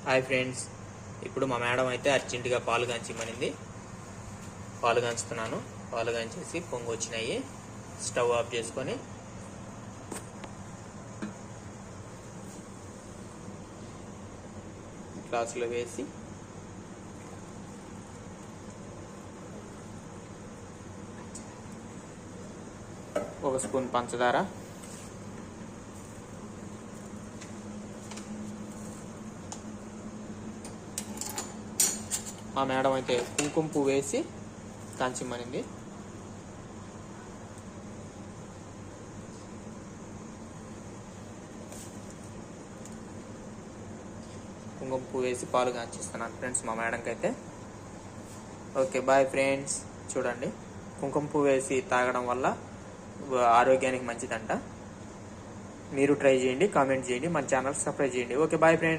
Hi friends, ఇప్పుడు మా madam అయితే అర్జెంటుగా పాలు కాంచిమనింది. పాలు కాంచుతున్నాను. పాలు కాంచేసి పొంగు వచ్చినాయి. స్టవ్ ఆఫ్ చేసుకొని గ్లాసులో వేసి ఒక స్పూన్ పంచదార, మా మేడం అయితే కుంకుమ పువ్వు వేసి కాంచిమనింది. కుంకుమ పువ్వు వేసి పాలు కాంచిస్తున్నాను ఫ్రెండ్స్ మా మేడంకి అయితే. Okay bye friends. చూడండి, కుంకుమ పువ్వు వేసి తాగడం వల్ల ఆరోగ్యానికి మంచిదంట. మీరు ట్రై చేయండి, కామెంట్ చేయండి, మన ఛానల్ సబ్స్క్రైబ్ చేయండి. Okay bye friends.